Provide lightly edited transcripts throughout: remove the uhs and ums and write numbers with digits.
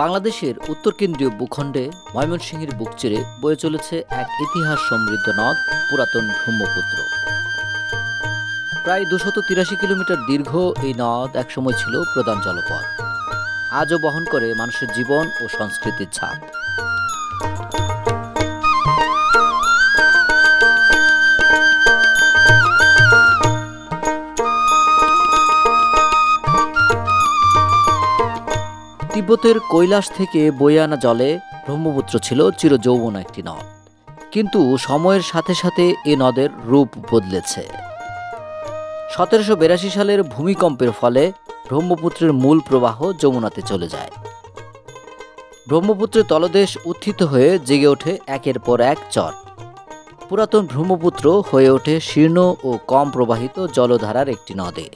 বাংলাদেশের উত্তর কেন্দ্রীয় ভূখণ্ডে ময়মনসিংহের বুক চিরে বয়ে চলেছে এক ইতিহাস সমৃদ্ধ নদ পুরাতন ব্রহ্মপুত্র। প্রায় 283 কিলোমিটার দীর্ঘ এই নদ একসময় ছিল প্রধান জলপথ, আজও বহন করে মানুষের জীবন ও সংস্কৃতির ছাপ। তিব্বতের কৈলাস থেকে বয়ে আনা জলে ব্রহ্মপুত্র ছিল চিরযৌবন একটি নদ, কিন্তু সময়ের সাথে সাথে এ নদের রূপ বদলেছে। 1782 সালের ভূমিকম্পের ফলে ব্রহ্মপুত্রের মূল প্রবাহ যমুনাতে চলে যায়। ব্রহ্মপুত্রের তলদেশ উত্থিত হয়ে জেগে ওঠে একের পর এক চর। পুরাতন ব্রহ্মপুত্র হয়ে ওঠে শীর্ণ ও কম প্রবাহিত জলধারার একটি নদে।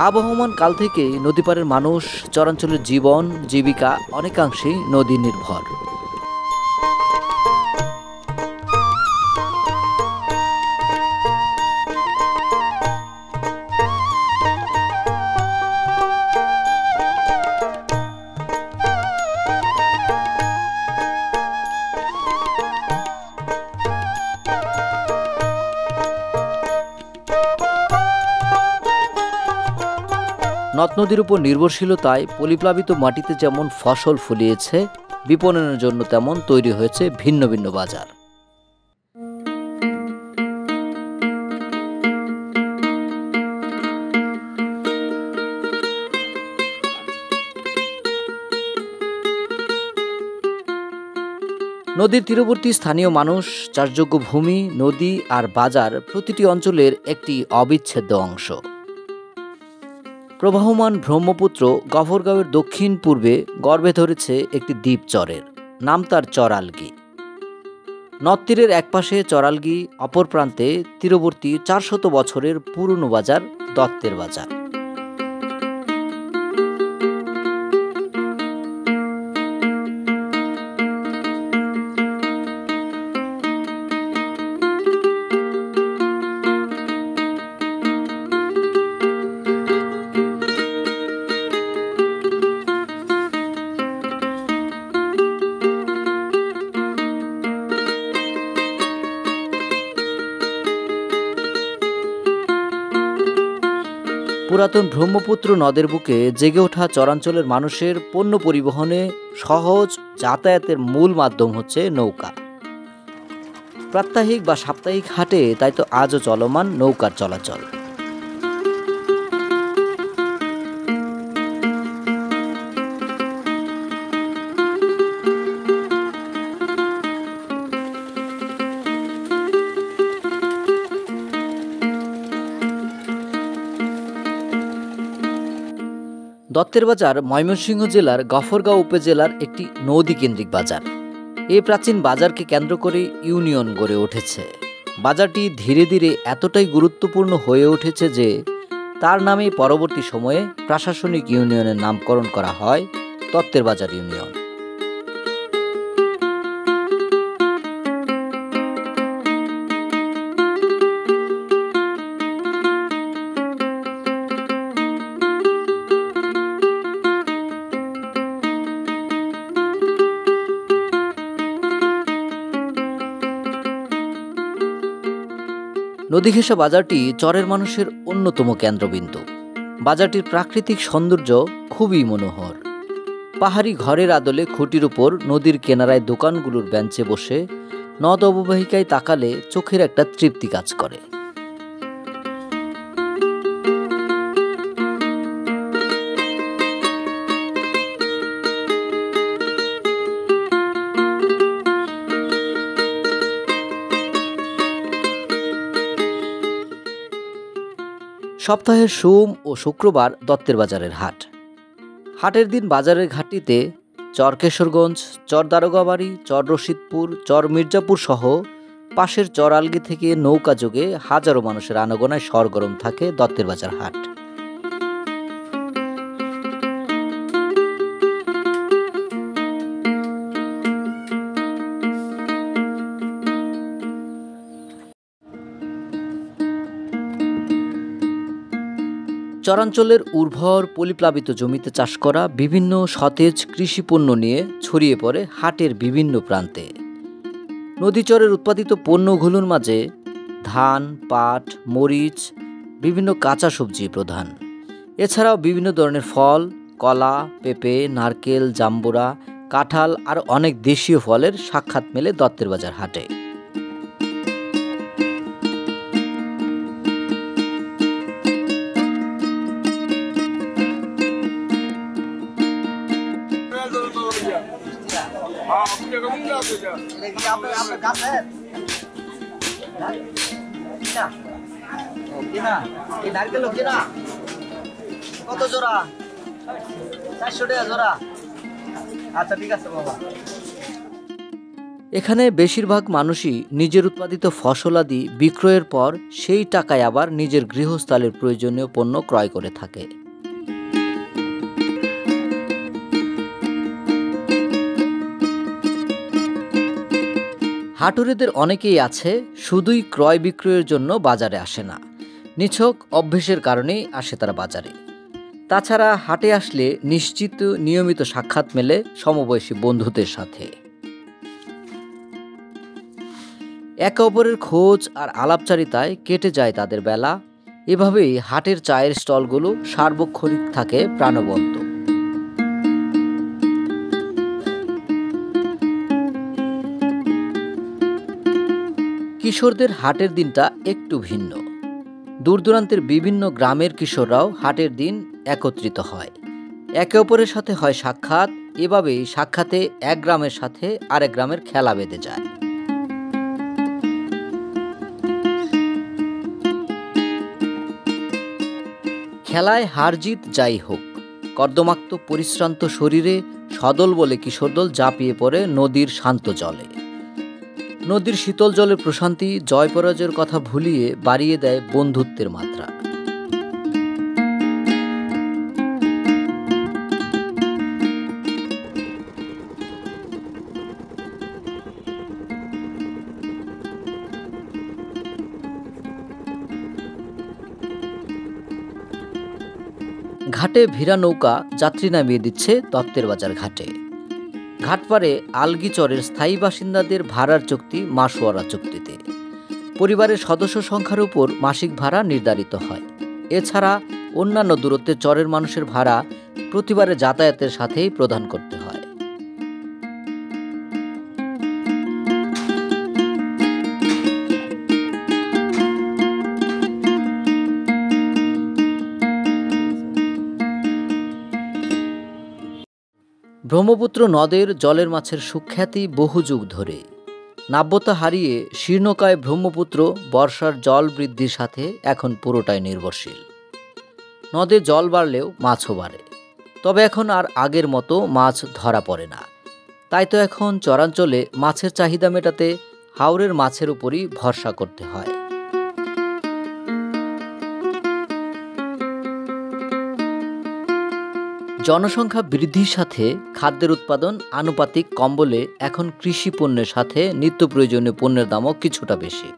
আবহমান কাল থেকেই নদীপাড়ের মানুষ, চরাঞ্চলের জীবন জীবিকা অনেকাংশেই নদী নির্ভর। নদ নদীর উপর নির্ভরশীলতায় পলিপ্লাবিত মাটিতে যেমন ফসল ফলিয়েছে, বিপণনের জন্য তেমন তৈরি হয়েছে ভিন্ন ভিন্ন বাজার। নদীর তীরবর্তী স্থানীয় মানুষ, চাষযোগ্য ভূমি, নদী আর বাজার প্রতিটি অঞ্চলের একটি অবিচ্ছেদ্য অংশ। প্রবাহমান ব্রহ্মপুত্র গফরগাঁওয়ের দক্ষিণ পূর্বে গর্ভে ধরেছে একটি দ্বীপ চরের নাম তার চরালগি। নদ তীরের একপাশে চরালগি, অপর প্রান্তে তীরবর্তী 400 বছরের পুরনো বাজার দত্তের বাজার। পুরাতন ব্রহ্মপুত্র নদের বুকে জেগে ওঠা চরাঞ্চলের মানুষের পণ্য পরিবহনে সহজ যাতায়াতের মূল মাধ্যম হচ্ছে নৌকা। প্রাত্যহিক বা সাপ্তাহিক হাটে তাই তো আজও চলমান নৌকার চলাচল। দত্তের বাজার ময়মনসিংহ জেলার গফরগাঁও উপজেলার একটি নদীকেন্দ্রিক বাজার। এই প্রাচীন বাজারকে কেন্দ্র করে ইউনিয়ন গড়ে উঠেছে। বাজারটি ধীরে ধীরে এতটাই গুরুত্বপূর্ণ হয়ে উঠেছে যে তার নামে পরবর্তী সময়ে প্রশাসনিক ইউনিয়নের নামকরণ করা হয় দত্তের বাজার ইউনিয়ন। নদীঘেঁষা বাজারটি চরের মানুষের অন্যতম কেন্দ্রবিন্দু। বাজারটির প্রাকৃতিক সৌন্দর্য খুবই মনোহর। পাহাড়ি ঘরের আদলে খুঁটির উপর নদীর কিনারায় দোকানগুলোর বেঞ্চে বসে নদ অববাহিকায় তাকালে চোখের একটা তৃপ্তি কাজ করে। সপ্তাহের সোম ও শুক্রবার দত্তের বাজারের হাট। হাটের দিন বাজারের ঘাটটিতে চর কেশরগঞ্জ, চর দারোগাবাড়ি, চর রশিদপুর, চর মির্জাপুর সহ পাশের চরালগি থেকে নৌকা যোগে হাজারো মানুষের আনাগোনায় সরগরম থাকে দত্তের বাজার হাট। চরাঞ্চলের উর্বর পলিপ্লাবিত জমিতে চাষ করা বিভিন্ন সতেজ কৃষিপণ্য নিয়ে ছড়িয়ে পড়ে হাটের বিভিন্ন প্রান্তে। নদীচরের উৎপাদিত পণ্যগুলোর মাঝে ধান, পাট, মরিচ, বিভিন্ন কাঁচা সবজি প্রধান। এছাড়াও বিভিন্ন ধরনের ফল, কলা, পেঁপে, নারকেল, জাম্বুরা, কাঁঠাল আর অনেক দেশীয় ফলের সাক্ষাৎ মেলে দত্তের বাজার হাটে। কত জোড়া? 400 টাকা জোড়া। আচ্ছা ঠিক আছে বাবা। এখানে বেশিরভাগ মানুষই নিজের উৎপাদিত ফসলাদি বিক্রয়ের পর সেই টাকায় আবার নিজের গৃহস্থালির প্রয়োজনীয় পণ্য ক্রয় করে থাকে। হাটুরেদের অনেকেই আছে শুধুই ক্রয় বিক্রয়ের জন্য বাজারে আসে না, নিছক অভ্যেসের কারণেই আসে তারা বাজারে। তাছাড়া হাটে আসলে নিশ্চিত নিয়মিত সাক্ষাৎ মেলে সমবয়সী বন্ধুদের সাথে। একে অপরের খোঁজ আর আলাপচারিতায় কেটে যায় তাদের বেলা। এভাবেই হাটের চায়ের স্টলগুলো সার্বক্ষণিক থাকে প্রাণবন্ত। কিশোরদের হাটের দিনটা একটু ভিন্ন। দূর দূরান্তের বিভিন্ন গ্রামের কিশোররাও হাটের দিন একত্রিত হয়, একে অপরের সাথে হয় সাক্ষাৎ। এভাবেই সাক্ষাতে এক গ্রামের সাথে আরেক গ্রামের খেলা বেঁধে যায়। খেলায় হার জিত যাই হোক, কর্দমাক্ত পরিশ্রান্ত শরীরে সদল বলে কিশোরদল ঝাঁপিয়ে পড়ে নদীর শান্ত জলে। নদীর শীতল জলের প্রশান্তি জয় পরাজয়ের কথা ভুলিয়ে বাড়িয়ে দেয় বন্ধুত্বের মাত্রা। ঘাটে ভিড়া নৌকা যাত্রী নামিয়ে দিচ্ছে দত্তের বাজার ঘাটে। ঘাটপাড়ে আলগিচরের স্থায়ী বাসিন্দাদের ভাড়ার চুক্তি মাসোয়ারা চুক্তিতে। পরিবারের সদস্য সংখ্যার উপর মাসিক ভাড়া নির্ধারিত হয়। এছাড়া অন্যান্য দূরত্বের চরের মানুষের ভাড়া প্রতিবারে যাতায়াতের সাথেই প্রদান করতে হয়। ব্রহ্মপুত্র নদের জলের মাছের সুখ্যাতি বহু যুগ ধরে। নাব্যতা হারিয়ে শীর্ণকায় ব্রহ্মপুত্র বর্ষার জল বৃদ্ধির সাথে এখন পুরোটাই নির্ভরশীল। নদে জল বাড়লেও মাছও বাড়ে, তবে এখন আর আগের মতো মাছ ধরা পড়ে না। তাই তো এখন চরাঞ্চলে মাছের চাহিদা মেটাতে হাওরের মাছের উপরই ভরসা করতে হয়। জনসংখ্যা বৃদ্ধির সাথে খাদ্যের উৎপাদন আনুপাতিক কম বলে এখন কৃষি পণ্যের সাথে নিত্য প্রয়োজনীয় পণ্যের দামও কিছুটা বেশি।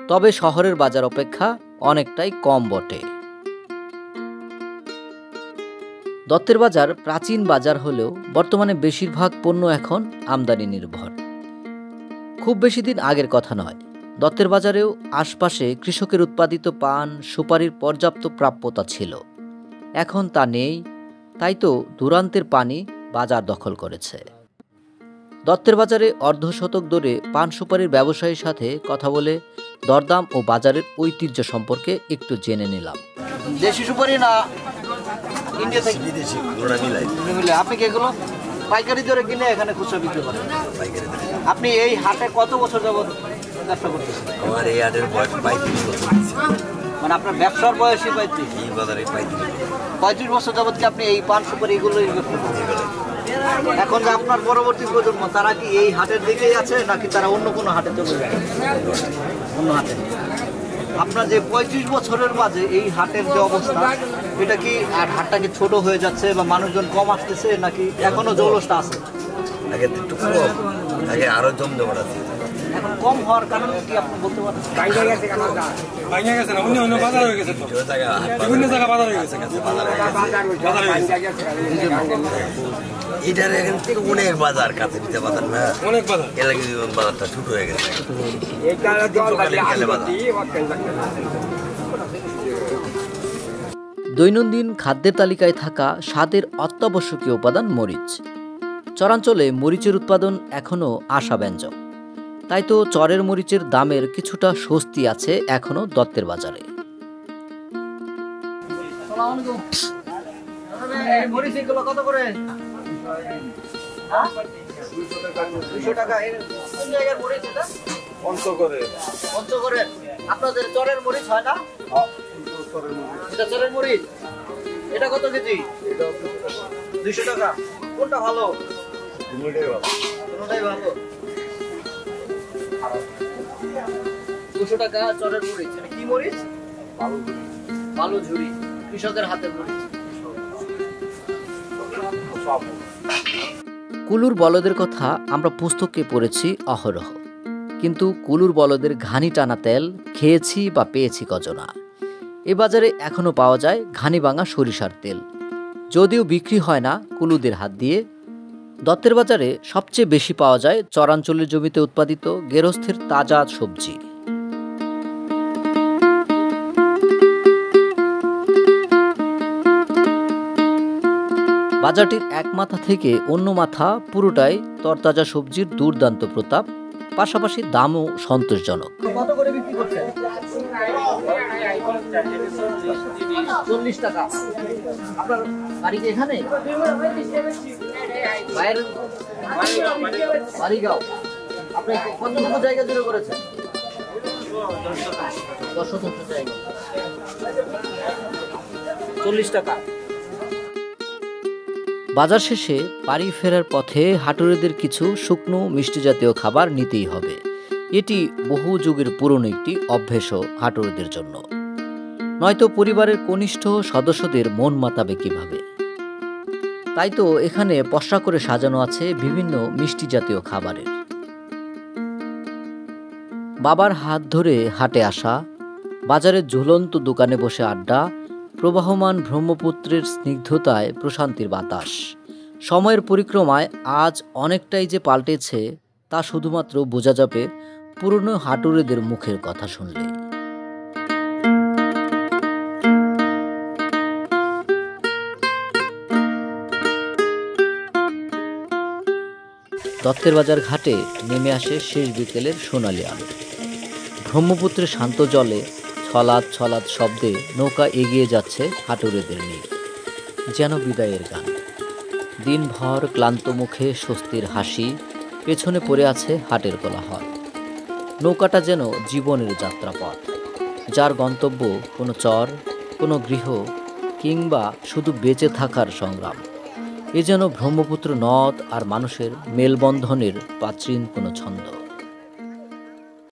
তবে শহরের বাজার অপেক্ষা অনেকটাই কম বটে। দত্তের বাজার প্রাচীন বাজার হলেও বর্তমানে বেশিরভাগ পণ্য এখন আমদানি নির্ভর। খুব বেশি দিন আগের কথা নয়, দত্তের বাজারেও আশপাশে কৃষকের উৎপাদিত পান, সুপারির পর্যাপ্ত প্রাপ্যতা ছিল। এখন তা নেই, তাই তো দূরান্তের পানি বাজার দখল করেছে। দত্তের বাজারে অর্ধশতক ধরে পান সুপারির ব্যবসায়ীর সাথে কথা বলে দরদাম ও বাজারের ঐতিহ্য সম্পর্কে একটু জেনে নিলাম। দেশি সুপারি না ইন্ডিয়া থেকে? বিদেশি, মিলে। আপনি কি এগুলো পাইকারি দরে কিনে এখানে খুচরা বিক্রি করেন? আপনি এই হাটে কত বছর যাবত ব্যবসা করতেছেন? আমার এই হাটের বয়স 35 বছর। মানে আপনার ব্যবসার বয়সই 35? এই বাজারে 35 বছর যাবত কি আপনি এই পান সুপারি এগুলোই বিক্রি করেন? এখন যে আপনার পরবর্তী প্রজন্ম, তারা কি এই হাটের দিকেই আছে নাকি তারা অন্য কোনো হাটে চলে যায়? অন্য হাটে। আপনার যে 35 বছরের মাঝে এই হাটের যে অবস্থা, এটা কি আর হাটটা কি ছোট হয়ে যাচ্ছে বা মানুষজন কম আসতেছে নাকি এখনো জৌলসটা আছে? আগে একটু কম, আগে আরো জমজমাট আছে। এখন কম হওয়ার কারণ কি আপনি বলতে পারেন? ভাঙে গেছে না, অন্য বাজার হয়ে গেছে তো। বিভিন্ন জায়গা বাজার হয়ে গেছে। এটার এখান থেকে অনেক বাজার, কাছে দিতে বাজার না, অনেক বাজার। এর লাগে বাজারটা ছোট হয়ে গেছে। দৈনন্দিন খাদ্যের তালিকায় থাকা স্বাদের অত্যাবশ্যকীয় উপাদান মরিচ। চরাঞ্চলে মরিচের উৎপাদন এখনও আশাব্যঞ্জক। তাই তো চরের মরিচের দামের কিছুটা স্বস্তি আছে এখনও দত্তের বাজারে। মরিচ এগুলো কত করে? 200 টাকা। কোন জায়গার মরিচ এটা? পঞ্চগড়ের। আপনাদের চরের মরিচ হয় না? এটা চরের মরিচ। এটা কত কেজি? 200 টাকা। কোনটা ভালো? কোনটাই ভালো। 200 টাকা চরের মরিচ। এটা কি মরিচ? বালুঝুরি। কৃষকের হাতের মরিচ। কুলুর বলদের কথা আমরা পুস্তকে পড়েছি অহরহ, কিন্তু কুলুর বলদের ঘানি টানা তেল খেয়েছি বা পেয়েছি কজনা। এ বাজারে এখনও পাওয়া যায় ঘানি ভাঙা সরিষার তেল, যদিও বিক্রি হয় না কুলুদের হাত দিয়ে। দত্তের বাজারে সবচেয়ে বেশি পাওয়া যায় চরাঞ্চলের জমিতে উৎপাদিত গেরস্থের তাজা সবজি। বাজারটির এক মাথা থেকে অন্য মাথা পুরোটাই তরতাজা সবজির দুর্দান্ত প্রতাপ, পাশাপাশি দামও সন্তোষজনক। কত করে বিক্রি করছেন? 40 টাকা। আপনার বাড়ি কি এখানে? বাড়িগাঁও। আপনি কতটুকু জায়গা জুড়ে করেছেন? 10 শতাংশ জায়গা। 40 টাকা। বাজার শেষে বাড়ি ফেরার পথে হাটুরেদের কিছু শুকনো মিষ্টি জাতীয় খাবার নিতেই হবে। এটি বহু যুগের পুরনো একটি অভ্যেসও হাটুরেদের জন্য, নয়তো পরিবারের কনিষ্ঠ সদস্যদের মন মাতাবে কিভাবে। তাই তো এখানে পসরা করে সাজানো আছে বিভিন্ন মিষ্টি জাতীয় খাবারের। বাবার হাত ধরে হাটে আসা, বাজারের ঝুলন্ত দোকানে বসে আড্ডা, প্রবাহমান ব্রহ্মপুত্রের স্নিগ্ধতায় প্রশান্তির বাতাস। সময়ের পরিক্রমায় আজ অনেকটাই যে পাল্টেছে তা শুধুমাত্র বোঝা যাবে পুরনো হাটুরেদের মুখের কথা শুনলে। দত্তের বাজার ঘাটে নেমে আসে শেষ বিকেলের সোনালি আলো। ব্রহ্মপুত্রের শান্ত জলে ছলাৎ ছলাৎ শব্দে নৌকা এগিয়ে যাচ্ছে হাটুরেদের নিয়ে, যেন বিদায়ের গান। দিনভর ক্লান্ত মুখে স্বস্তির হাসি, পেছনে পড়ে আছে হাটের কোলাহল। নৌকাটা যেন জীবনের যাত্রাপথ, যার গন্তব্য কোনো চর, কোনো গৃহ কিংবা শুধু বেঁচে থাকার সংগ্রাম। এ যেন ব্রহ্মপুত্র নদ আর মানুষের মেলবন্ধনের প্রাচীন কোনো ছন্দ।